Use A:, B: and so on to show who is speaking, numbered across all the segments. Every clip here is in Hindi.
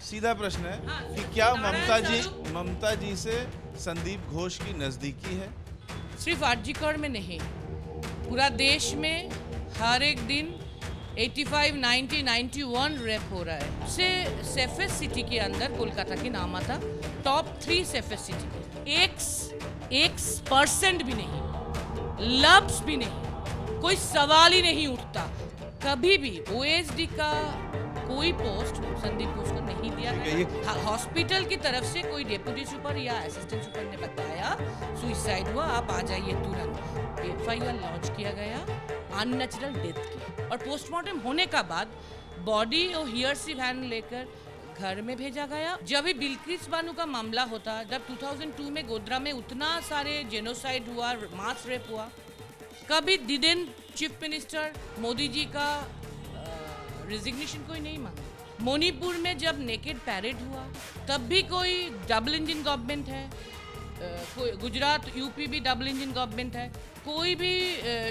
A: सीधा प्रश्न है कि क्या ममता जी से संदीप घोष की नजदीकी है?
B: सिर्फ आरजीकर में नहीं, पूरा देश में हर एक दिन 85, 90, 91 रेप हो रहा है। से सेफेस्ट सिटी के अंदर कोलकाता की नाम आता, टॉप 3 सेफेस्ट सिटी। एक परसेंट भी नहीं, लफ्ज भी नहीं, कोई सवाल ही नहीं उठता। कभी भी ओएसडी का कोई पोस्ट संदीप घोष को नहीं दिया है। हॉस्पिटल की तरफ से कोई डेप्यूटी सुपर या असिस्टेंट सुपर ने बताया सुसाइड हुआ, आप आ जाइए तुरंत। एफआईआर लॉन्च किया गया अननेचुरल डेथ की, और पोस्टमार्टम होने का बाद बॉडी और हियरसी वैन लेकर घर में भेजा गया। जब भी बिल्किस बानू का मामला होता, जब 2002 में गोधरा में उतना सारे जेनोसाइड हुआ, मास रेप हुआ, कभी didn't chief minister Modi ji का रिजिग्नेशन कोई नहीं मांगा। मणिपुर में जब नेकेड पैरेड हुआ तब भी कोई डबल इंजन गवर्नमेंट है, कोई गुजरात यूपी भी डबल इंजन गवर्नमेंट है, कोई भी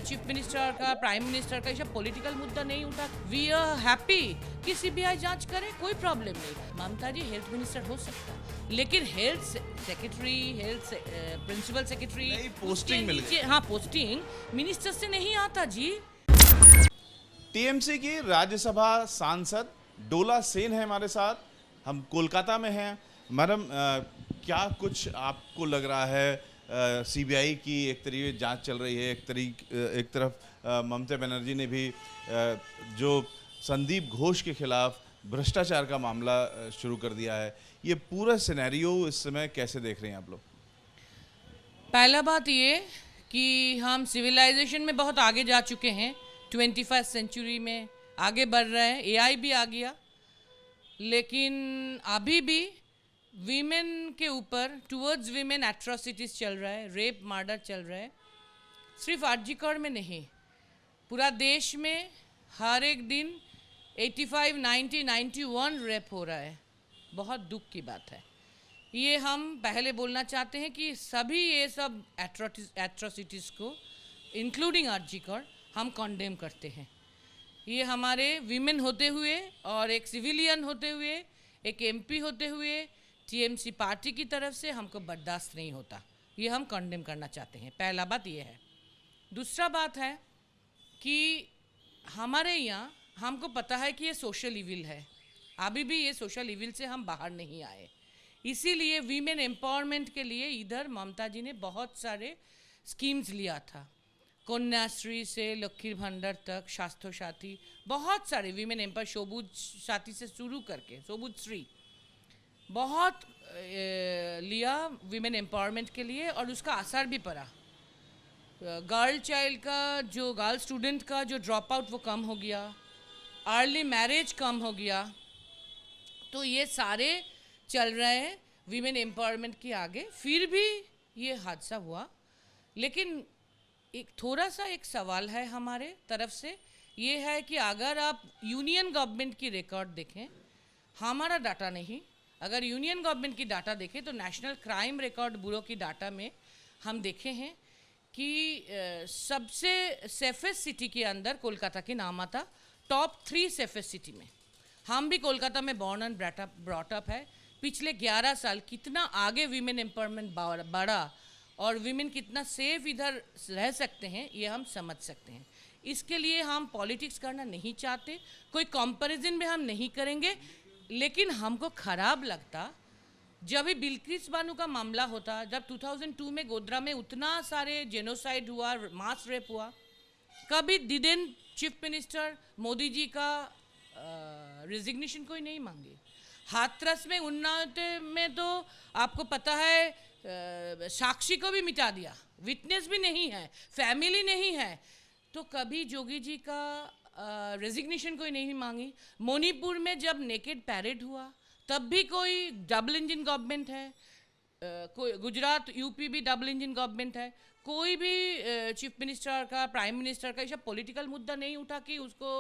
B: चीफ मिनिस्टर का प्राइम मिनिस्टर का ये सब पॉलिटिकल मुद्दा नहीं उठा। वी आर हैप्पी कि सीबीआई जांच करे, कोई प्रॉब्लम नहीं। ममता जी हेल्थ मिनिस्टर हो सकता, लेकिन health secretary, health principal secretary
A: posting मिल गई।
B: हाँ, पोस्टिंग मिनिस्टर से नहीं आता जी।
A: टीएमसी की राज्यसभा सांसद डोला सेन है हमारे साथ, हम कोलकाता में हैं। मैडम, क्या कुछ आपको लग रहा है? सीबीआई की एक तरीके जांच चल रही है, एक तरफ ममता बनर्जी ने भी जो संदीप घोष के खिलाफ भ्रष्टाचार का मामला शुरू कर दिया है। ये पूरा सिनेरियो इस समय कैसे देख रहे हैं आप लोग?
B: पहला बात ये कि हम सिविलाइजेशन में बहुत आगे जा चुके हैं, 21st सेंचुरी में आगे बढ़ रहे हैं, एआई भी आ गया, लेकिन अभी भी वीमेन के ऊपर टुवर्ड्स वीमेन एट्रोसिटीज चल रहा है, रेप मर्डर चल रहा है। सिर्फ आरजीकर में नहीं, पूरा देश में हर एक दिन 85, 90, 91 रेप हो रहा है। बहुत दुख की बात है। ये हम पहले बोलना चाहते हैं कि सभी ये सब एट्रोसिटीज़ को इंक्लूडिंग आरजीकर हम कॉन्डेम करते हैं। ये हमारे वीमेन होते हुए और एक सिविलियन होते हुए, एक एमपी होते हुए, टीएमसी पार्टी की तरफ से हमको बर्दाश्त नहीं होता। ये हम कॉन्डेम करना चाहते हैं। पहला बात ये है। दूसरा बात है कि हमारे यहाँ हमको पता है कि ये सोशल इविल है, अभी भी ये सोशल इविल से हम बाहर नहीं आए। इसीलिए वीमेन एम्पावरमेंट के लिए इधर ममता जी ने बहुत सारे स्कीम्स लिया था, कन्याश्री से लक्ष्मी भंडार तक, स्वास्थ्य साथी, बहुत सारे वीमेन एम्पावर, शोबुज साथी से शुरू करके शोबुज श्री, बहुत लिया वीमेन एम्पावरमेंट के लिए, और उसका असर भी पड़ा। गर्ल चाइल्ड का जो गर्ल स्टूडेंट का जो ड्रॉप आउट वो कम हो गया, अर्ली मैरिज कम हो गया। तो ये सारे चल रहे हैं वीमेन एम्पावरमेंट के आगे। फिर भी ये हादसा हुआ, लेकिन एक थोड़ा सा एक सवाल है हमारे तरफ से, ये है कि अगर आप यूनियन गवर्नमेंट की रिकॉर्ड देखें, हमारा डाटा नहीं, अगर यूनियन गवर्नमेंट की डाटा देखें तो नेशनल क्राइम रिकॉर्ड ब्यूरो की डाटा में हम देखे हैं कि सबसे सेफेस्ट सिटी के अंदर कोलकाता की नाम आता, टॉप 3 सेफेस्ट सिटी में। हम भी कोलकाता में बॉर्न एंड ब्रॉट अप है। पिछले 11 साल कितना आगे वीमेन एम्पावरमेंट बढ़ा और वीमेन कितना सेफ इधर रह सकते हैं, ये हम समझ सकते हैं। इसके लिए हम पॉलिटिक्स करना नहीं चाहते, कोई कंपैरिजन भी हम नहीं करेंगे, लेकिन हमको खराब लगता जब भी बिल्किस बानू का मामला होता, जब 2002 में गोधरा में उतना सारे जेनोसाइड हुआ, मास रेप हुआ, कभी didn't chief minister Modi ji का रिजिग्नेशन कोई नहीं मांगे। हाथरस में उन्नाव में तो आपको पता है साक्षी को भी मिटा दिया, विटनेस भी नहीं है, फैमिली नहीं है, तो कभी जोगी जी का रेजिग्नेशन कोई नहीं मांगी। मणिपुर में जब नेकेड पैरेड हुआ तब भी कोई डबल इंजन गवर्नमेंट है, कोई गुजरात यूपी भी डबल इंजन गवर्नमेंट है, कोई भी चीफ मिनिस्टर का प्राइम मिनिस्टर का ये सब पॉलिटिकल मुद्दा नहीं उठा कि उसको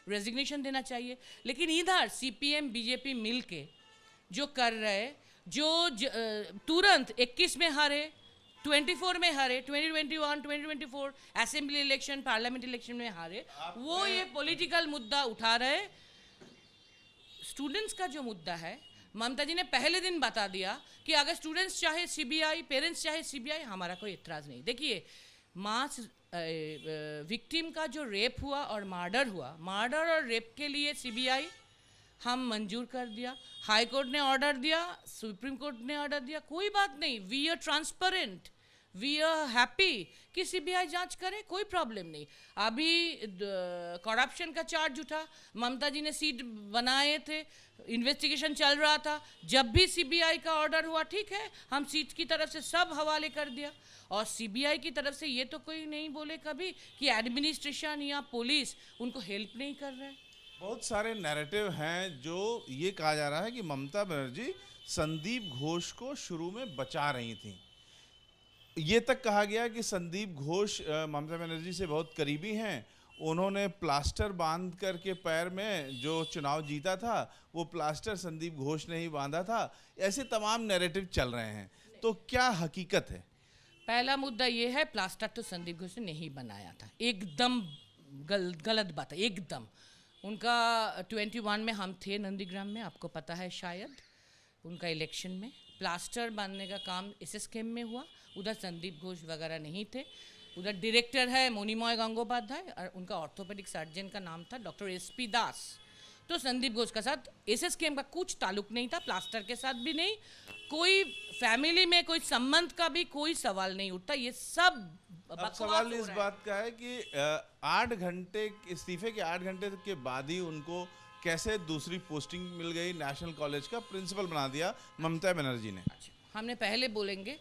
B: रेजिग्नेशन देना चाहिए। लेकिन इधर सीपीएम बीजेपी मिल के जो कर रहे, जो तुरंत 21 में हारे, 24 में हारे, 2021, 2024 असेंबली इलेक्शन, पार्लियामेंट इलेक्शन में हारे, वो ये पॉलिटिकल मुद्दा उठा रहे। स्टूडेंट्स का जो मुद्दा है, ममता जी ने पहले दिन बता दिया कि अगर स्टूडेंट्स चाहे सीबीआई, पेरेंट्स चाहे सीबीआई, हमारा कोई इतराज़ नहीं। देखिए, मास विक्टिम का जो रेप हुआ और मर्डर और रेप के लिए सीबीआई हम मंजूर कर दिया, हाई कोर्ट ने ऑर्डर दिया, सुप्रीम कोर्ट ने ऑर्डर दिया, कोई बात नहीं, we are transparent, we are happy कि सीबीआई जांच करे, कोई प्रॉब्लम नहीं। अभी करप्शन का चार्ज उठा, ममता जी ने सीट बनाए थे, इन्वेस्टिगेशन चल रहा था, जब भी सीबीआई का ऑर्डर हुआ, ठीक है, हम सीट की तरफ से सब हवाले कर दिया। और सीबीआई की तरफ से ये तो कोई नहीं बोले कभी कि एडमिनिस्ट्रेशन या पुलिस उनको हेल्प नहीं कर रहे।
A: बहुत सारे नैरेटिव हैं जो ये कहा जा रहा है कि ममता बनर्जी संदीप घोष को शुरू में बचा रही थी। ये तक कहा गया कि संदीप घोष ममता बनर्जी से बहुत करीबी हैं, उन्होंने प्लास्टर बांध करके पैर में जो चुनाव जीता था वो प्लास्टर संदीप घोष ने ही बांधा था। ऐसे तमाम नैरेटिव चल रहे हैं, तो क्या हकीकत है?
B: पहला मुद्दा ये है, प्लास्टर तो संदीप घोष ने नहीं बनाया था, एकदम गलत बात है, एकदम। उनका 21 में हम थे नंदीग्राम में, आपको पता है शायद, उनका इलेक्शन में प्लास्टर बांधने का काम एसएसकेएम में हुआ, उधर संदीप घोष वगैरह नहीं थे। उधर डायरेक्टर है मोनिमय गंगोपाध्याय और उनका ऑर्थोपेडिक सर्जन का नाम था डॉक्टर एसपी दास। तो संदीप घोष का साथ एसएसकेएम का कुछ ताल्लुक नहीं था, प्लास्टर के साथ भी नहीं, कोई फैमिली में कोई संबंध का भी कोई सवाल नहीं उठता। ये सब
A: अब सवाल इस बात का है कि 8 घंटे इस्तीफे के 8 घंटे के बाद ही उनको कैसे दूसरी पोस्टिंग मिल गई, नेशनल कॉलेज का प्रिंसिपल बना दिया ममता बनर्जी ने।
B: हमने पहले बोलेंगे,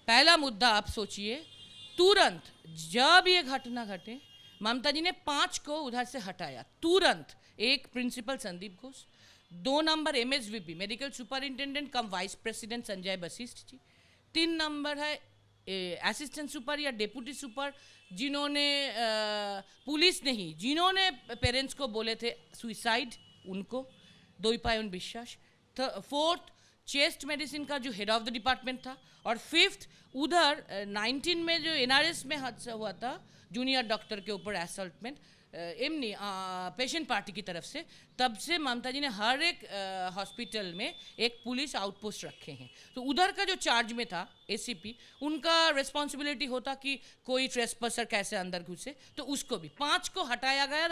B: पहला मुद्दा आप सोचिए, तुरंत जब ये घटना घटे ममता जी ने 5 को उधर से हटाया तुरंत। एक principal Sandip Ghosh, 2 number MSVP medical superintendent cum vice president Sanjay Vashisht ji, 3 number है असिस्टेंट सुपर या डेप्यूटी सुपर जिन्होंने पुलिस नहीं, जिन्होंने पेरेंट्स को बोले थे सुइसाइड, उनको दोईपायन विश्वास। 4th चेस्ट मेडिसिन का जो हेड ऑफ द डिपार्टमेंट था, और 5th उधर 19 में जो एनआरएस में हादसा हुआ था जूनियर डॉक्टर के ऊपर असल्टमेंट एमनी पेशेंट पार्टी की तरफ से, तब से ममता जी ने हर एक हॉस्पिटल में एक पुलिस आउटपोस्ट रखे हैं। तो उधर का जो चार्ज में था एसीपी, उनका रिस्पॉन्सिबिलिटी होता कि कोई ट्रेसपर्सर कैसे अंदर घुसे, तो उसको भी 5 को हटाया गया।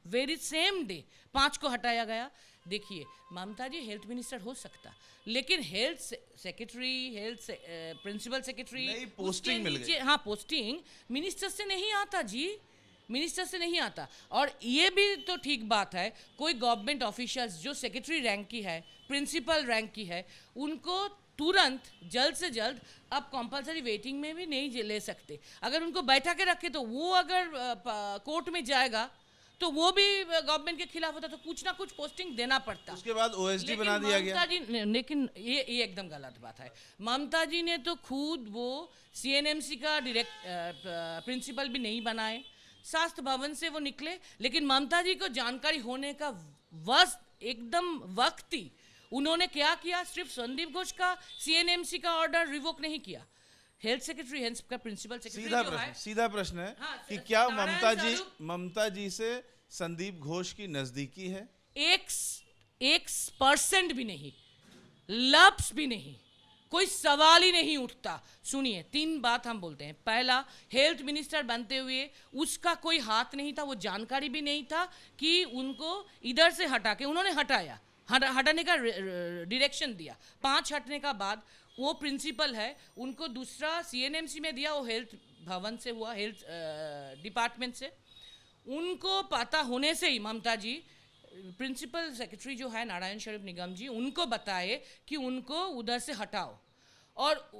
B: वेरी सेम डे 5 को हटाया गया। देखिए, ममता जी हेल्थ मिनिस्टर हो सकता, लेकिन health secretary, health principal secretary
A: posting मिल गई।
B: हाँ, पोस्टिंग मिनिस्टर से नहीं आता जी, मिनिस्टर से नहीं आता। और ये भी तो ठीक बात है, कोई गवर्नमेंट ऑफिशियल्स जो सेक्रेटरी रैंक की है, प्रिंसिपल रैंक की है, उनको तुरंत जल्द से जल्द आप कंपलसरी वेटिंग में भी नहीं ले सकते। अगर उनको बैठा के रखे तो वो अगर कोर्ट में जाएगा तो वो भी गवर्नमेंट के खिलाफ होता, तो कुछ ना कुछ पोस्टिंग देना पड़ता।
A: उसके बाद ओएसडी बना दिया गया।
B: लेकिन ये एकदम गलत बात है। ममता जी ने तो खुद वो सीएनएमसी का डायरेक्ट प्रिंसिपल भी नहीं बनाए, स्वास्थ्य भवन से वो निकले, लेकिन ममता जी को जानकारी होने का एकदम वक्त ही उन्होंने क्या किया, सिर्फ संदीप घोष का सीएनएमसी का ऑर्डर रिवोक नहीं किया, हेल्थ सेक्रेटरी, हेल्थ का प्रिंसिपल सेक्रेटरी
A: सीधा प्रश्न है कि क्या ममता जी से संदीप घोष की नजदीकी है?
B: 1% भी नहीं, लफ्ज भी नहीं, कोई सवाल ही नहीं उठता। सुनिए, 3 बात हम बोलते हैं। पहला, हेल्थ मिनिस्टर बनते हुए उसका कोई हाथ नहीं था, वो जानकारी भी नहीं था कि उनको इधर से हटा के उन्होंने हटाने का डायरेक्शन दिया। 5 हटने का बाद वो प्रिंसिपल है, उनको दूसरा सीएनएमसी में दिया, वो हेल्थ भवन से हुआ, हेल्थ डिपार्टमेंट से। उनको पता होने से ही ममता जी, प्रिंसिपल सेक्रेटरी जो है नारायण शरीफ निगम जी, उनको बताए कि उनको उधर से हटाओ और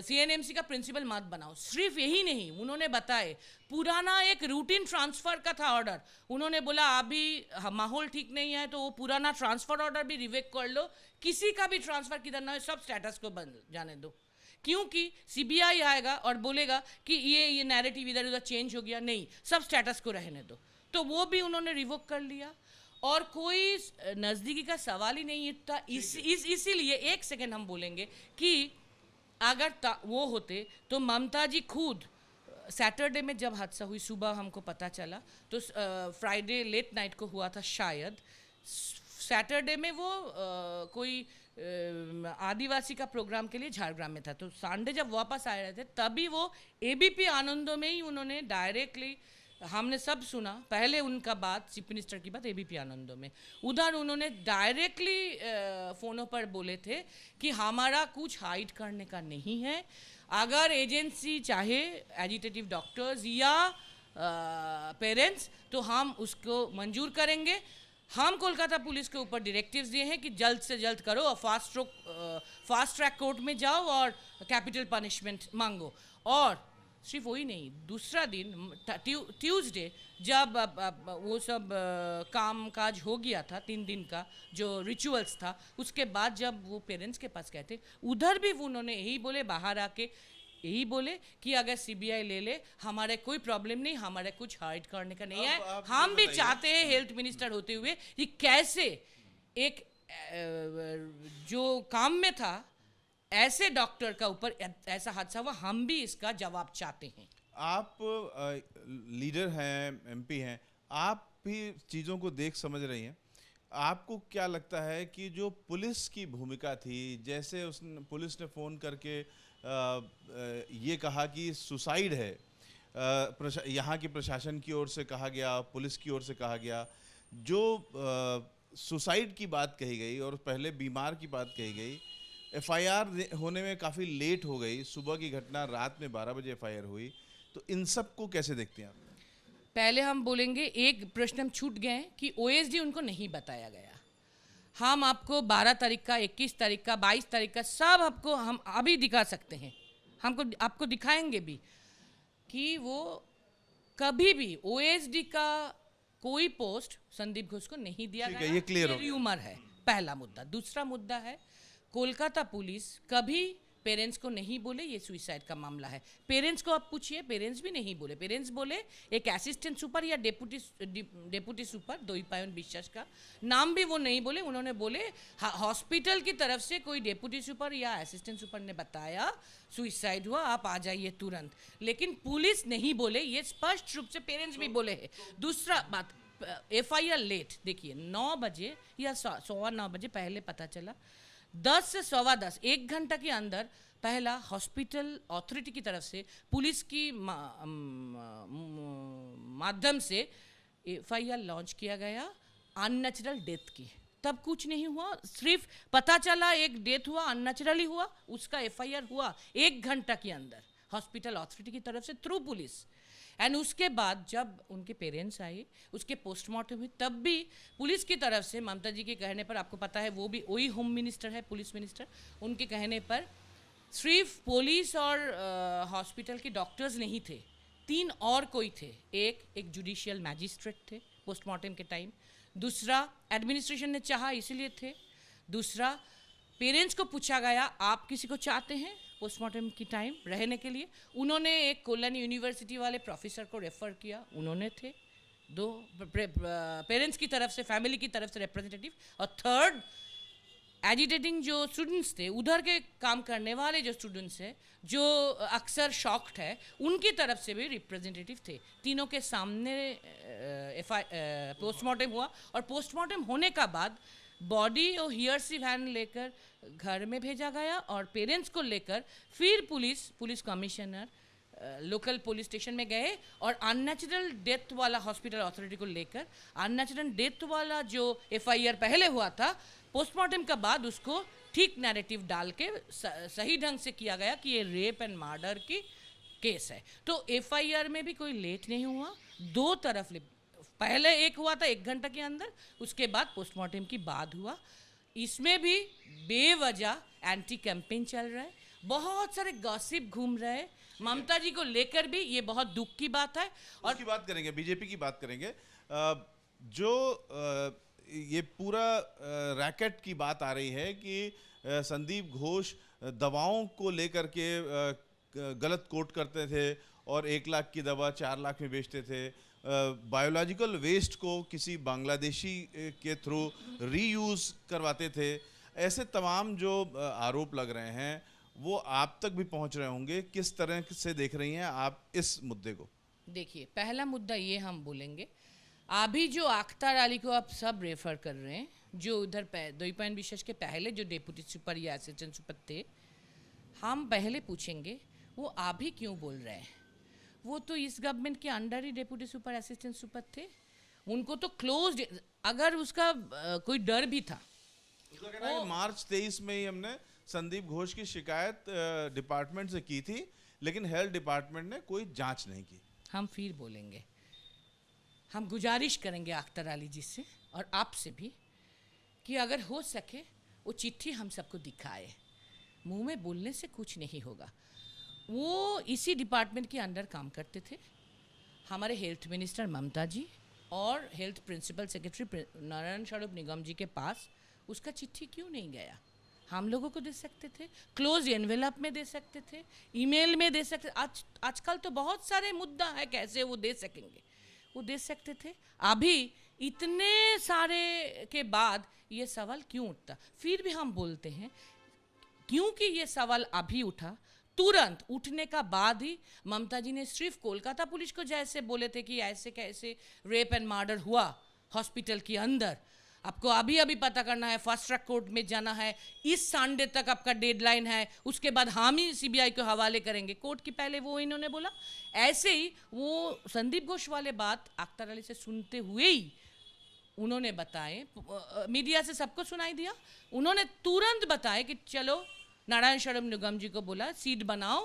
B: सीएनएमसी का प्रिंसिपल मत बनाओ। सिर्फ यही नहीं, उन्होंने बताए पुराना एक रूटीन ट्रांसफ़र का था ऑर्डर, उन्होंने बोला अभी माहौल ठीक नहीं है तो वो पुराना ट्रांसफ़र ऑर्डर भी रिवेक कर लो, किसी का भी ट्रांसफ़र किधर ना हो, सब स्टेटस को बंद जाने दो, क्योंकि सीबीआई आएगा और बोलेगा कि ये नैरेटिव इधर उधर चेंज हो गया, नहीं, सब स्टेटस को रहने दो। तो वो भी उन्होंने रिवोक कर लिया और कोई नज़दीकी का सवाल ही नहीं उठता। इसीलिए 1 सेकेंड हम बोलेंगे कि अगर वो होते तो ममता जी खुद सैटरडे में जब हादसा हुई, सुबह हमको पता चला, तो फ्राइडे लेट नाइट को हुआ था शायद, सैटरडे में वो कोई आदिवासी का प्रोग्राम के लिए झारग्राम में था, तो संडे जब वापस आ रहे थे तभी वो एबीपी आनंदों में ही उन्होंने डायरेक्टली, हमने सब सुना पहले उनका बात, चीफ मिनिस्टर की बात एबीपी आनंदों में, उधर उन्होंने डायरेक्टली फ़ोनों पर बोले थे कि हमारा कुछ हाइड करने का नहीं है, अगर एजेंसी चाहे एजिटेटिव डॉक्टर्स या पेरेंट्स तो हम उसको मंजूर करेंगे। हम कोलकाता पुलिस के ऊपर डायरेक्टिव्स दिए हैं कि जल्द से जल्द करो और फास्ट ट्रैक कोर्ट में जाओ और कैपिटल पनिशमेंट मांगो। और सिर्फ वही नहीं, दूसरा दिन ट्यूसडे जब वो सब काम काज हो गया था, 3 दिन का जो रिचुअल्स था, उसके बाद जब वो पेरेंट्स के पास गए थे उधर भी उन्होंने यही बोले, बाहर आके यही बोले कि अगर सीबीआई ले ले हमारे कोई प्रॉब्लम नहीं, हमारे कुछ हाइड करने का नहीं है। हम भी चाहते हैं हेल्थ मिनिस्टर होते हुए कि कैसे एक जो काम में था ऐसे डॉक्टर का ऊपर ऐसा हादसा हुआ, हम भी इसका जवाब चाहते हैं।
A: आप लीडर हैं, एमपी हैं, आप भी चीज़ों को देख समझ रही हैं, आपको क्या लगता है कि जो पुलिस की भूमिका थी, जैसे पुलिस ने फ़ोन करके ये कहा कि सुसाइड है, यहाँ की प्रशासन की ओर से कहा गया, पुलिस की ओर से कहा गया, जो सुसाइड की बात कही गई और पहले बीमार की बात कही गई, एफआईआर होने में काफ़ी लेट हो गई, सुबह की घटना, रात में 12 बजे एफआईआर हुई, तो इन सब को कैसे देखते हैं आप?
B: पहले हम बोलेंगे एक प्रश्न हम छूट गए कि ओएसडी उनको नहीं बताया गया। हम आपको 12 तारीख का, 21 तारीख का, 22 तारीख का सब आपको हम अभी दिखा सकते हैं, आपको दिखाएंगे भी कि वो कभी भी ओएसडी का कोई पोस्ट संदीप घोष को नहीं दिया गया।
A: ये क्लियर हो गया।
B: र्यूमर है पहला मुद्दा। दूसरा मुद्दा है कोलकाता पुलिस कभी पेरेंट्स को नहीं बोले ये सुसाइड का मामला है। पेरेंट्स को आप पूछिए, पेरेंट्स भी नहीं बोले। पेरेंट्स बोले एक असिस्टेंट सुपर या डेप्यूटी सुपर द्वैपायन विश्वास का नाम भी वो नहीं बोले। उन्होंने बोले हॉस्पिटल की तरफ से कोई डेप्यूटी सुपर या असिस्टेंट सुपर ने बताया सुसाइड हुआ, आप आ जाइए तुरंत। लेकिन पुलिस नहीं बोले, ये स्पष्ट रूप से पेरेंट्स भी बोले हैं। दूसरा बात, एफआईआर लेट, देखिए 9 बजे या 9:15 बजे पहले पता चला, 10 से 10:15 1 घंटा के अंदर पहला हॉस्पिटल अथॉरिटी की तरफ से पुलिस की माध्यम से एफआईआर लॉन्च किया गया अननेचुरल डेथ की। तब कुछ नहीं हुआ, सिर्फ पता चला एक डेथ हुआ, अननेचुरली हुआ, उसका एफआईआर हुआ 1 घंटा के अंदर हॉस्पिटल अथॉरिटी की तरफ से थ्रू पुलिस। एंड उसके बाद जब उनके पेरेंट्स आए, उसके पोस्टमार्टम हुई, तब भी पुलिस की तरफ से ममता जी के कहने पर, आपको पता है वो भी वही होम मिनिस्टर है, पुलिस मिनिस्टर, उनके कहने पर सिर्फ पुलिस और हॉस्पिटल के डॉक्टर्स नहीं थे, 3 और कोई थे। एक जुडिशियल मैजिस्ट्रेट थे पोस्टमार्टम के टाइम, दूसरा एडमिनिस्ट्रेशन ने चाहा इसीलिए थे, दूसरा पेरेंट्स को पूछा गया आप किसी को चाहते हैं पोस्टमार्टम की टाइम रहने के लिए, उन्होंने एक कोल्हानी यूनिवर्सिटी वाले प्रोफेसर को रेफ़र किया, उन्होंने थे। 2 पेरेंट्स की तरफ से, फैमिली की तरफ से रिप्रेजेंटेटिव, और थर्ड एजिटेटिंग जो स्टूडेंट्स थे, उधर के काम करने वाले जो स्टूडेंट्स हैं जो अक्सर शॉक्ड है, उनकी तरफ से भी रिप्रेजेंटेटिव थे। तीनों के सामने पोस्टमार्टम हुआ और पोस्टमार्टम होने का बाद बॉडी और हियरसी वैन लेकर घर में भेजा गया और पेरेंट्स को लेकर फिर police commissioner local police station में गए और अननेचुरल डेथ वाला हॉस्पिटल अथॉरिटी को लेकर अननेचुरल डेथ वाला जो एफआईआर पहले हुआ था, पोस्टमार्टम के बाद उसको ठीक नैरेटिव डाल के सही ढंग से किया गया कि ये रेप एंड मर्डर की केस है। तो एफआईआर में भी कोई लेट नहीं हुआ, 2 तरफ पहले एक हुआ था 1 घंटा के अंदर, उसके बाद पोस्टमार्टम की बाद हुआ। इसमें भी बेवजह एंटी कैंपेन चल रहा है, बहुत सारे गॉसिप घूम रहे हैं ममता जी को लेकर भी, ये बहुत दुख की बात है। और
A: उसकी बात करेंगे, बीजेपी की बात करेंगे। जो ये पूरा रैकेट की बात आ रही है कि संदीप घोष दवाओं को लेकर के गलत कोट करते थे और 1 लाख की दवा 4 लाख में बेचते थे, बायोलॉजिकल वेस्ट को किसी बांग्लादेशी के थ्रू रीयूज़ करवाते थे, ऐसे तमाम जो आरोप लग रहे हैं वो आप तक भी पहुंच रहे होंगे। किस तरह से देख रही हैं आप इस मुद्दे को?
B: देखिए, पहला मुद्दा ये हम बोलेंगे, अभी जो अख्तर अली को आप सब रेफर कर रहे हैं, जो उधर द्वीपायन विशेष के पहले जो डेप्यूटी सुपर या असिस्टेंट सुपर थे, हम पहले पूछेंगे वो अभी क्यों बोल रहे हैं। वो तो इस गवर्नमेंट के अंडर ही डेप्यूटी सुपर असिस्टेंट सुपर थे, उनको तो क्लोज, अगर उसका कोई डर भी था।
A: उसका कहना है कि मार्च 23 में ही हमने संदीप घोष की शिकायत डिपार्टमेंट से की थी, लेकिन हेल्थ डिपार्टमेंट ने कोई जांच नहीं की।
B: हम फिर बोलेंगे, हम गुजारिश करेंगे अख्तर अली जी से और आपसे भी कि अगर हो सके वो चिट्ठी हम सबको दिखाए। मुंह में बोलने से कुछ नहीं होगा। वो इसी डिपार्टमेंट के अंडर काम करते थे। हमारे हेल्थ मिनिस्टर ममता जी और हेल्थ प्रिंसिपल सेक्रेटरी नारायण स्वरूप निगम जी के पास उसका चिट्ठी क्यों नहीं गया? हम लोगों को दे सकते थे, क्लोज एनवेलप में दे सकते थे, ईमेल में दे सकते। आजकल तो बहुत सारे मुद्दा है, कैसे वो दे सकेंगे, वो दे सकते थे। अभी इतने सारे के बाद ये सवाल क्यों उठता? फिर भी हम बोलते हैं क्योंकि ये सवाल अभी उठा, तुरंत उठने का बाद ही ममता जी ने सिर्फ कोलकाता पुलिस को जैसे बोले थे कि ऐसे कैसे रेप एंड मर्डर हुआ हॉस्पिटल के अंदर, आपको अभी अभी पता करना है, फास्ट ट्रैक कोर्ट में जाना है, इस संडे तक आपका डेडलाइन है, उसके बाद हम ही सीबीआई को हवाले करेंगे कोर्ट की। पहले वो इन्होंने बोला। ऐसे ही वो संदीप घोष वाले बात अख्तर अली से सुनते हुए ही उन्होंने बताए, मीडिया से सबको सुनाई दिया, उन्होंने तुरंत बताया कि चलो नारायण स्वरूप निगम जी को बोला सीट बनाओ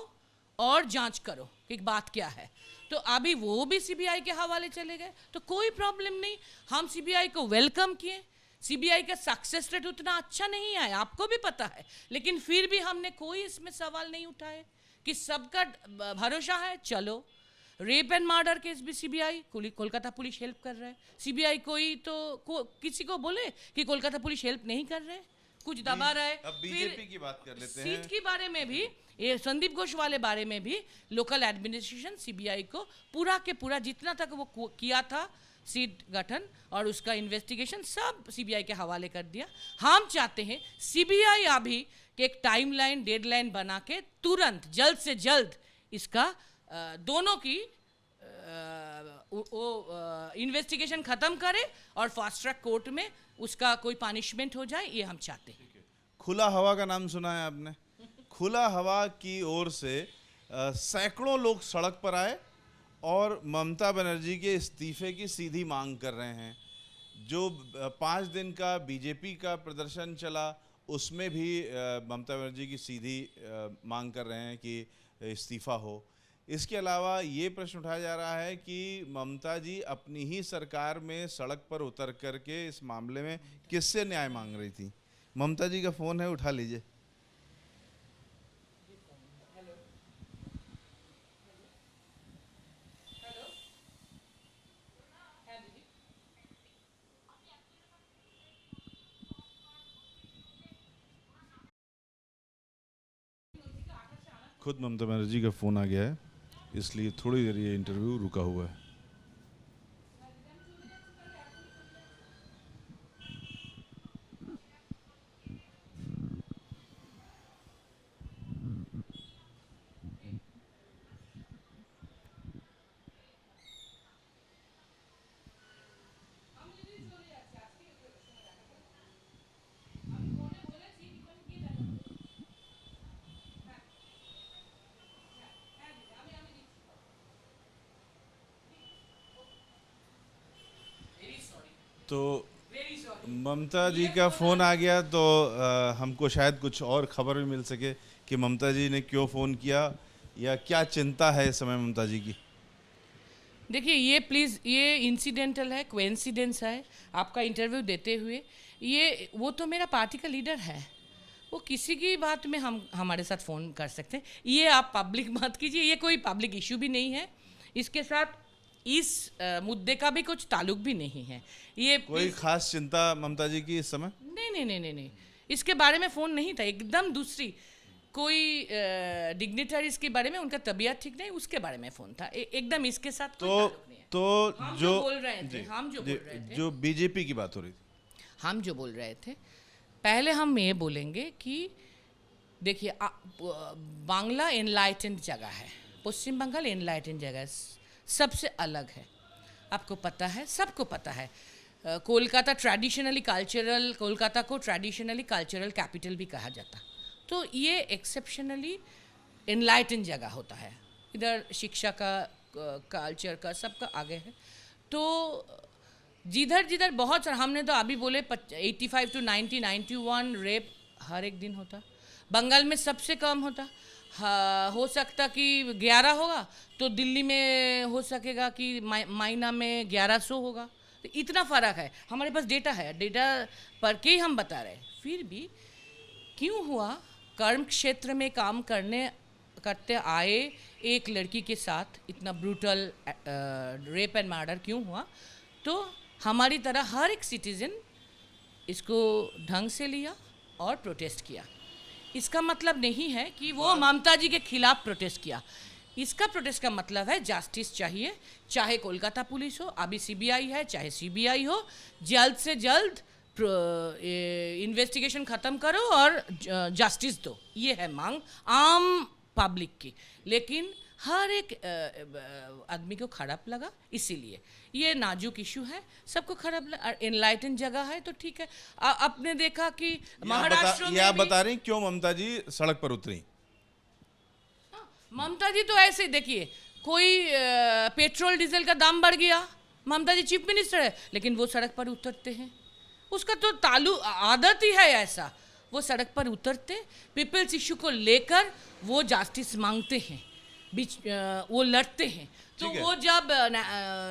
B: और जांच करो कि बात क्या है। तो अभी वो भी सीबीआई के हवाले चले गए, तो कोई प्रॉब्लम नहीं। हम सीबीआई को वेलकम किए। सीबीआई का सक्सेस रेट उतना अच्छा नहीं आया, आपको भी पता है, लेकिन फिर भी हमने कोई इसमें सवाल नहीं उठाए कि सबका भरोसा है। चलो रेप एंड मर्डर केस भी सीबीआई, कोलकाता पुलिस हेल्प कर रहा है। सीबीआई कोई तो किसी को बोले कि कोलकाता पुलिस हेल्प नहीं कर रहे, कुछ दबा रहा है।
A: अब बीजेपी की बात कर लेते हैं।
B: सीट के बारे में भी, ये संदीप घोष वाले बारे में भी लोकल एडमिनिस्ट्रेशन सीबीआई को पूरा के पूरा जितना तक वो किया था सीट गठन और उसका इन्वेस्टिगेशन सब सीबीआई के हवाले कर दिया। हम चाहते हैं सीबीआई अभी एक टाइमलाइन डेडलाइन बना के तुरंत जल्द से जल्द इसका दोनों की इन्वेस्टिगेशन खत्म करे और फास्ट ट्रैक कोर्ट में उसका कोई पनिशमेंट हो जाए, ये हम चाहते हैं।
A: खुला हवा का नाम सुना है आपने? खुला हवा की ओर से सैकड़ों लोग सड़क पर आए और ममता बनर्जी के इस्तीफे की सीधी मांग कर रहे हैं। जो 5 दिन का बीजेपी का प्रदर्शन चला उसमें भी ममता बनर्जी की सीधी मांग कर रहे हैं कि इस्तीफा हो। इसके अलावा ये प्रश्न उठाया जा रहा है कि ममता जी अपनी ही सरकार में सड़क पर उतर करके इस मामले में किससे न्याय मांग रही थी। ममता जी का फ़ोन है, उठा लीजिए। खुद ममता बनर्जी का फ़ोन आ गया है, इसलिए थोड़ी देर ये इंटरव्यू रुका हुआ है। तो ममता जी का फ़ोन आ गया तो हमको शायद कुछ और खबर भी मिल सके कि ममता जी ने क्यों फ़ोन किया या क्या चिंता है इस समय ममता जी की।
B: देखिए ये प्लीज़, ये इंसिडेंटल है, कोइंसिडेंस है आपका इंटरव्यू देते हुए। ये वो तो मेरा पार्टी का लीडर है, वो किसी की बात में हम हमारे साथ फ़ोन कर सकते हैं। ये आप पब्लिक मत कीजिए, ये कोई पब्लिक इशू भी नहीं है, इसके साथ इस मुद्दे का भी कुछ ताल्लुक भी नहीं है। ये
A: कोई खास चिंता ममता जी की इस समय?
B: नहीं नहीं नहीं नहीं नहीं, इसके बारे में फ़ोन नहीं था। एकदम दूसरी कोई डिग्निटरीज के बारे में, उनका तबीयत ठीक नहीं, उसके बारे में फ़ोन था। एकदम इसके साथ कोई ताल्लुक नहीं है।
A: तो
B: हम
A: जो
B: बोल रहे थे, हम जो बोल रहे थे,
A: जो बीजेपी की बात हो रही थी,
B: हम जो बोल रहे थे, पहले हम ये बोलेंगे कि देखिए बांग्ला एनलाइटेंड जगह है, पश्चिम बंगाल एनलाइटेंड जगह है, सबसे अलग है। आपको पता है, सबको पता है, कोलकाता को ट्रेडिशनली कल्चरल कैपिटल भी कहा जाता। तो ये एक्सेप्शनली एनलाइटन जगह होता है, इधर शिक्षा का, कल्चर का, सबका आगे है। तो जिधर जिधर बहुत सारा, हमने तो अभी बोले 85 to 90, 91 रेप हर एक दिन होता। बंगाल में सबसे कम होता, हो सकता कि 11 होगा, तो दिल्ली में हो सकेगा कि महीना में 1100 होगा। तो इतना फ़र्क है, हमारे पास डेटा है, डेटा पर के ही हम बता रहे हैं। फिर भी क्यों हुआ, कर्म क्षेत्र में काम करते आए एक लड़की के साथ इतना ब्रूटल रेप एंड मर्डर क्यों हुआ? तो हमारी तरह हर एक सिटीज़न इसको ढंग से लिया और प्रोटेस्ट किया। इसका मतलब नहीं है कि वो ममता जी के खिलाफ प्रोटेस्ट किया। इसका प्रोटेस्ट का मतलब है जस्टिस चाहिए, चाहे कोलकाता पुलिस हो, अभी सीबीआई है, चाहे सीबीआई हो, जल्द से जल्द इन्वेस्टिगेशन ख़त्म करो और जस्टिस दो। ये है मांग आम पब्लिक की। लेकिन हर एक आदमी को खराब लगा, इसीलिए ये नाजुक इशू है, सबको खराब लगा। एनलाइटन जगह है तो ठीक है। आपने देखा कि महाराष्ट्र में
A: आप बता रही क्यों ममता जी सड़क पर उतरी?
B: ममता जी तो ऐसे देखिए, कोई पेट्रोल डीजल का दाम बढ़ गया, ममता जी चीफ मिनिस्टर है, लेकिन वो सड़क पर उतरते हैं। उसका तो आदत ही है ऐसा, वो सड़क पर उतरते, पीपल्स इशू को लेकर वो जस्टिस मांगते हैं, बीच वो लड़ते हैं। तो वो जब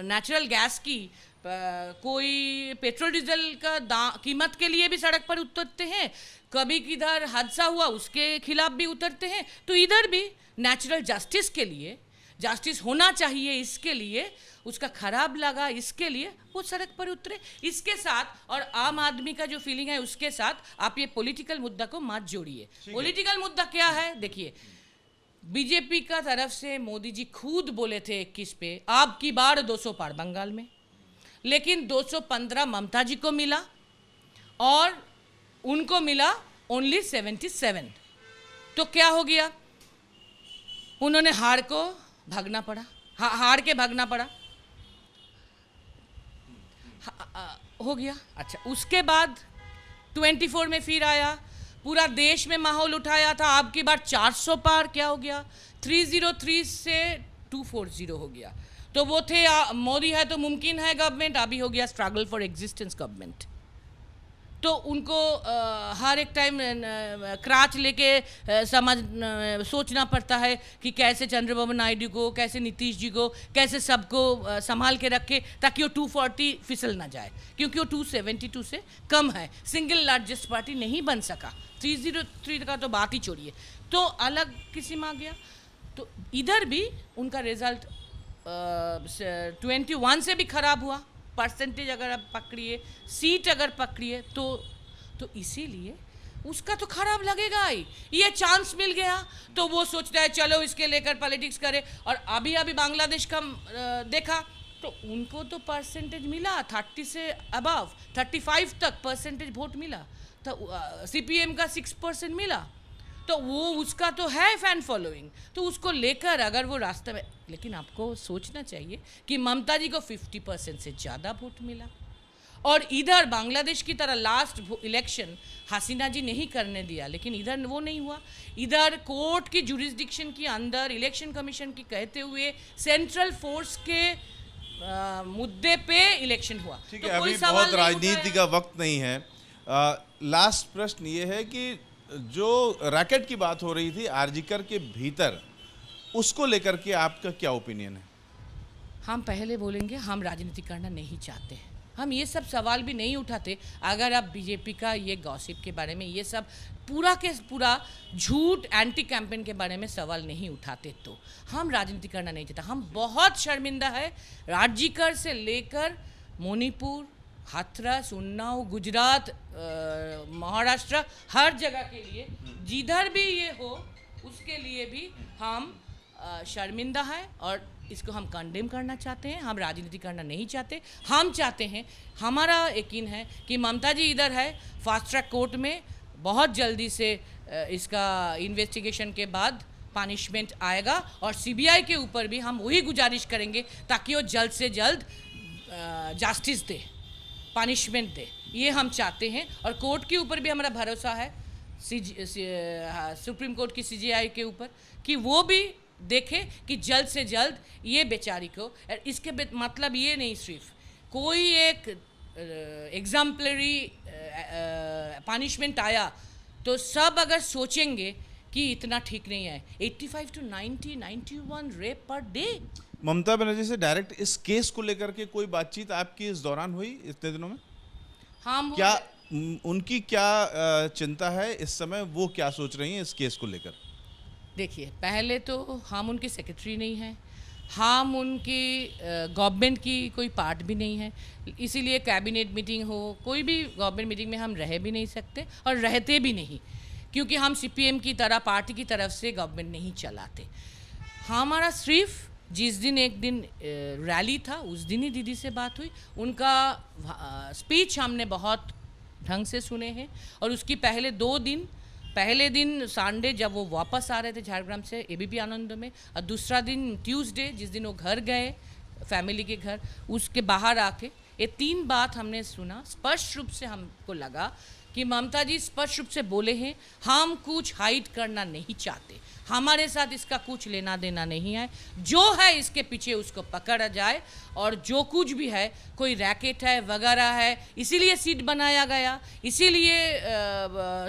B: नेचुरल गैस की कोई पेट्रोल डीजल का कीमत के लिए भी सड़क पर उतरते हैं, कभी किधर हादसा हुआ उसके खिलाफ भी उतरते हैं। तो इधर भी नेचुरल जस्टिस के लिए, जस्टिस होना चाहिए, इसके लिए उसका खराब लगा, इसके लिए वो सड़क पर उतरे। इसके साथ और आम आदमी का जो फीलिंग है उसके साथ आप ये पॉलिटिकल मुद्दा को मत जोड़िए। पॉलिटिकल मुद्दा क्या है? देखिए, बीजेपी का तरफ से मोदी जी खुद बोले थे 21 पे, अब की बार 200 पार बंगाल में, लेकिन 215 ममता जी को मिला और उनको मिला ओनली 77। तो क्या हो गया? उन्होंने हार को भागना पड़ा, हार के भागना पड़ा, हो गया। अच्छा, उसके बाद 24 में फिर आया, पूरा देश में माहौल उठाया था, अब की बार 400 पार क्या हो गया? 303 से 240 हो गया। तो वो थे मोदी है तो मुमकिन है गवर्नमेंट, अभी हो गया स्ट्रगल फॉर एग्जिस्टेंस गवर्नमेंट। तो उनको हर एक टाइम क्राच लेके सोचना पड़ता है कि कैसे चंद्रबाबू नायडू को, कैसे नीतीश जी को, कैसे सबको संभाल के रखे ताकि वो 240 फिसल ना जाए, क्योंकि वो 272 से कम है, सिंगल लार्जेस्ट पार्टी नहीं बन सका। 303 का तो बात ही छोड़िए, तो अलग किस्म आ गया। तो इधर भी उनका रिजल्ट 21 से भी खराब हुआ। परसेंटेज अगर आप पकड़िए, सीट अगर पकड़िए, तो इसीलिए उसका तो खराब लगेगा ही। ये चांस मिल गया तो वो सोचता है चलो इसके लेकर पॉलिटिक्स करे। और अभी बांग्लादेश का देखा तो उनको तो परसेंटेज मिला 30 से अबव, 35 तक परसेंटेज वोट मिला। तो सीपीएम का 6% मिला, तो वो उसका तो है फैन फॉलोइंग, तो उसको लेकर अगर वो रास्ते में, लेकिन आपको सोचना चाहिए कि ममता जी को 50% से ज़्यादा वोट मिला। और इधर बांग्लादेश की तरह लास्ट इलेक्शन हसीना जी नहीं करने दिया, लेकिन इधर वो नहीं हुआ। इधर कोर्ट की जुरिस्डिक्शन के अंदर इलेक्शन कमीशन की कहते हुए सेंट्रल फोर्स के मुद्दे पे इलेक्शन हुआ।
A: ठीक है, अभी बहुत राजनीति का वक्त नहीं है। लास्ट प्रश्न ये है कि जो रैकेट की बात हो रही थी आरजीकर के भीतर, उसको लेकर के आपका क्या ओपिनियन है?
B: हम पहले बोलेंगे, हम राजनीति करना नहीं चाहते, हम ये सब सवाल भी नहीं उठाते। अगर आप बीजेपी का ये गॉसिप के बारे में, ये सब पूरा के पूरा झूठ एंटी कैंपेन के बारे में सवाल नहीं उठाते तो हम राजनीति करना नहीं चाहते। हम बहुत शर्मिंदा है, राजजीकर से लेकर मणिपुर, हाथरस, उन्नाव, गुजरात, महाराष्ट्र, हर जगह के लिए, जिधर भी ये हो उसके लिए भी हम शर्मिंदा है और इसको हम कंडेम करना चाहते हैं। हम राजनीति करना नहीं चाहते। हम चाहते हैं, हमारा यकीन है कि ममता जी इधर है, फास्ट ट्रैक कोर्ट में बहुत जल्दी से इसका इन्वेस्टिगेशन के बाद पनिशमेंट आएगा। और सीबीआई के ऊपर भी हम वही गुजारिश करेंगे ताकि वो जल्द से जल्द जस्टिस दे, पनिशमेंट दे, ये हम चाहते हैं। और कोर्ट के ऊपर भी हमारा भरोसा है, सुप्रीम कोर्ट की सीजीआई के ऊपर, कि वो भी देखे कि जल्द से जल्द ये बेचारी को, इसके मतलब ये नहीं सिर्फ कोई एक एग्जाम्पलरी पनिशमेंट आया तो सब अगर सोचेंगे कि इतना ठीक नहीं है। 85 to 90, 91 rape per day.
A: Mamata Banerjee से डायरेक्ट इस केस को लेकर के कोई बातचीत आपकी इस दौरान हुई इतने दिनों में?
B: हम
A: क्या उनकी क्या चिंता है इस समय, वो क्या सोच रही हैं इस केस को लेकर?
B: देखिए, पहले तो हम उनके सेक्रेटरी नहीं हैं, हम उनकी गवर्नमेंट की कोई पार्ट भी नहीं है, इसीलिए कैबिनेट मीटिंग हो, कोई भी गवर्नमेंट मीटिंग में हम रह भी नहीं सकते और रहते भी नहीं, क्योंकि हम सीपीएम की तरह पार्टी की तरफ से गवर्नमेंट नहीं चलाते। हमारा सिर्फ जिस दिन एक दिन रैली था उस दिन ही दीदी से बात हुई, उनका स्पीच हमने बहुत ढंग से सुने हैं। और उसकी पहले दिन संडे जब वो वापस आ रहे थे झारग्राम से एबीपी आनंद में, और दूसरा दिन ट्यूसडे जिस दिन वो घर गए फैमिली के घर, उसके बाहर आके ये 3 बात हमने सुना। स्पष्ट रूप से हमको लगा कि ममता जी स्पष्ट रूप से बोले हैं, हम कुछ हाइड करना नहीं चाहते, हमारे साथ इसका कुछ लेना देना नहीं है, जो है इसके पीछे उसको पकड़ा जाए, और जो कुछ भी है कोई रैकेट है वगैरह है, इसीलिए सीट बनाया गया, इसीलिए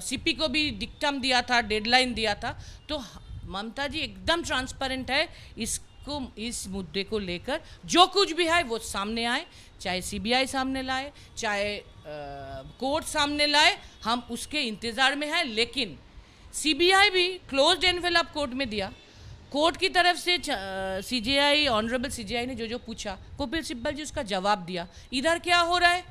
B: सीपी को भी डिक्टम दिया था, डेडलाइन दिया था। तो ममता जी एकदम ट्रांसपेरेंट है, इस मुद्दे को लेकर जो कुछ भी है वो सामने आए, चाहे सीबीआई सामने लाए, चाहे कोर्ट सामने लाए, हम उसके इंतज़ार में हैं। लेकिन सीबीआई भी क्लोज्ड एनवेलप कोर्ट में दिया, कोर्ट की तरफ से सीजीआई, ऑनरेबल सीजीआई ने जो पूछा, कपिल सिब्बल जी उसका जवाब दिया। इधर क्या हो रहा है,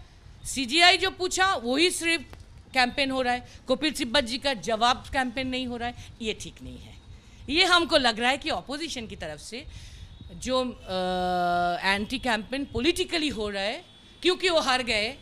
B: सीजीआई जो पूछा वही सिर्फ कैंपेन हो रहा है, कपिल सिब्बल जी का जवाब कैंपेन नहीं हो रहा है। ये ठीक नहीं है। ये हमको लग रहा है कि ऑपोजिशन की तरफ से जो एंटी कैंपेन पॉलिटिकली हो रहा है, क्योंकि वो हार गए,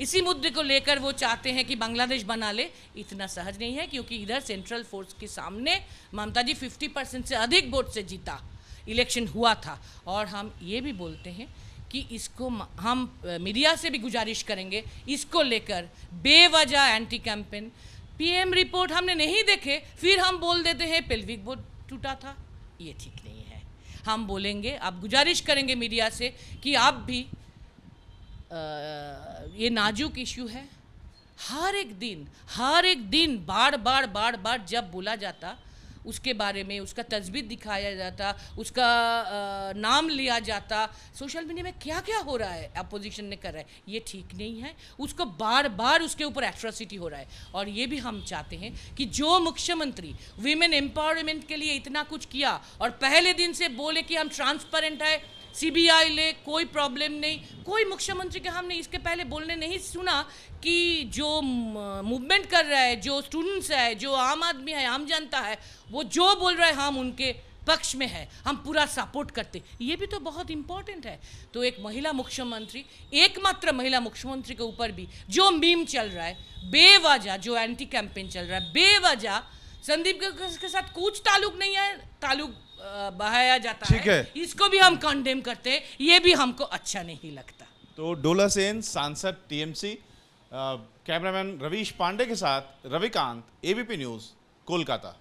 B: इसी मुद्दे को लेकर वो चाहते हैं कि बांग्लादेश बना ले, इतना सहज नहीं है। क्योंकि इधर सेंट्रल फोर्स के सामने ममता जी 50% से अधिक वोट से जीता, इलेक्शन हुआ था। और हम ये भी बोलते हैं कि इसको हम मीडिया से भी गुजारिश करेंगे, इसको लेकर बेवजह एंटी कैंपेन, पीएम रिपोर्ट हमने नहीं देखे फिर हम बोल देते हैं पेल्विक बोन टूटा था, ये ठीक नहीं है। हम बोलेंगे, आप गुजारिश करेंगे मीडिया से कि आप भी ये नाजुक इशू है, हर एक दिन बार बार जब बोला जाता उसके बारे में, उसका तस्वीर दिखाया जाता, उसका नाम लिया जाता, सोशल मीडिया में क्या क्या हो रहा है अपोजिशन ने कर रहा है, ये ठीक नहीं है। उसको बार बार उसके ऊपर एट्रोसिटी हो रहा है। और ये भी हम चाहते हैं कि जो मुख्यमंत्री वीमेन एम्पावरमेंट के लिए इतना कुछ किया और पहले दिन से बोले कि हम ट्रांसपेरेंट है, सीबीआई ले, कोई प्रॉब्लम नहीं, कोई मुख्यमंत्री के हमने इसके पहले बोलने नहीं सुना कि जो मूवमेंट कर रहा है, जो स्टूडेंट्स है, जो आम आदमी है, आम जनता है, वो जो बोल रहा है हम उनके पक्ष में है, हम पूरा सपोर्ट करते। ये भी तो बहुत इंपॉर्टेंट है। तो एक महिला मुख्यमंत्री, एकमात्र महिला मुख्यमंत्री के ऊपर भी जो मीम चल रहा है, बेवजह जो एंटी कैंपेन चल रहा है, बेवजह संदीप के साथ कुछ ताल्लुक नहीं है, ताल्लुक बहाया जाता है, इसको भी हम कंडेम करते हैं, ये भी हमको अच्छा नहीं लगता।
A: तो डोला सेन, सांसद टीएमसी, कैमरामैन रवीश पांडे के साथ रविकांत, एबीपी न्यूज़, कोलकाता।